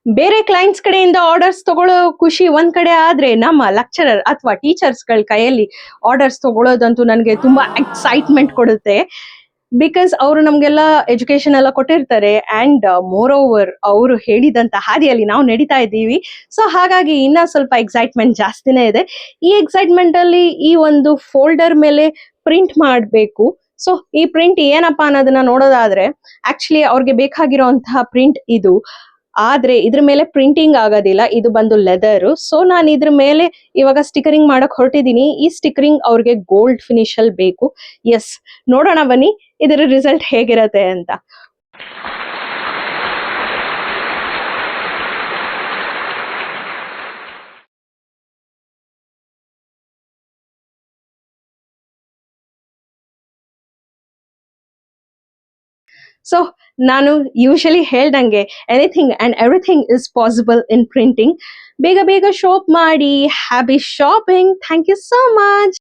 ಬೇರೆ ಕ್ಲೈಂಟ್ಸ್ ಕಡೆಯಿಂದ ಆರ್ಡರ್ಸ್ ತಗೊಳ್ಳೋ ಖುಷಿ ಒಂದ್ ಕಡೆ ಆದ್ರೆ, ನಮ್ಮ ಲೆಕ್ಚರರ್ ಅಥವಾ ಟೀಚರ್ಸ್ ಗಳ ಕೈಯಲ್ಲಿ ಆರ್ಡರ್ಸ್ ತಗೊಳ್ಳೋದಂತೂ ನನಗೆ ತುಂಬಾ ಎಕ್ಸೈಟ್ಮೆಂಟ್ ಕೊಡುತ್ತೆ. ಬಿಕಾಸ್ ಅವರು ನಮ್ಗೆಲ್ಲ ಎಜುಕೇಶನ್ ಎಲ್ಲ ಕೊಟ್ಟಿರ್ತಾರೆ ಅಂಡ್ ಮೋರ್ ಓವರ್ ಅವರು ಹೇಳಿದಂತ ಹಾದಿಯಲ್ಲಿ ನಾವು ನಡೀತಾ ಇದ್ದೀವಿ. ಸೊ ಹಾಗಾಗಿ ಇನ್ನ ಸ್ವಲ್ಪ ಎಕ್ಸೈಟ್ಮೆಂಟ್ ಜಾಸ್ತಿನೇ ಇದೆ. ಈ ಎಕ್ಸೈಟ್ಮೆಂಟ್ ಅಲ್ಲಿ ಈ ಒಂದು ಫೋಲ್ಡರ್ ಮೇಲೆ ಪ್ರಿಂಟ್ ಮಾಡಬೇಕು. ಸೊ ಈ ಪ್ರಿಂಟ್ ಏನಪ್ಪಾ ಅನ್ನೋದನ್ನ ನೋಡೋದಾದ್ರೆ, ಆಕ್ಚುಲಿ ಅವ್ರಿಗೆ ಬೇಕಾಗಿರುವಂತಹ ಪ್ರಿಂಟ್ ಇದು. ಆದ್ರೆ ಇದ್ರ ಮೇಲೆ ಪ್ರಿಂಟಿಂಗ್ ಆಗೋದಿಲ್ಲ, ಇದು ಬಂದು ಲೆದರ್. ಸೊ ನಾನು ಇದ್ರ ಮೇಲೆ ಇವಾಗ ಸ್ಟಿಕರಿಂಗ್ ಮಾಡಕ್ ಹೊರಟಿದೀನಿ. ಈ ಸ್ಟಿಕರಿಂಗ್ ಅವ್ರಿಗೆ ಗೋಲ್ಡ್ ಫಿನಿಶ್ ಅಲ್ಲಿ ಬೇಕು. ಎಸ್, ನೋಡೋಣ ಬನ್ನಿ ಇದರ ರಿಸಲ್ಟ್ ಹೇಗಿರತ್ತೆ ಅಂತ. ಸೊ ನಾನು ಯೂಶಲಿ ಹೇಳ್ದಂಗೆ anything and everything is possible in printing. ಬೇಗ ಬೇಗ ಶಾಪ್ ಮಾಡಿ. Happy shopping. Thank you so much.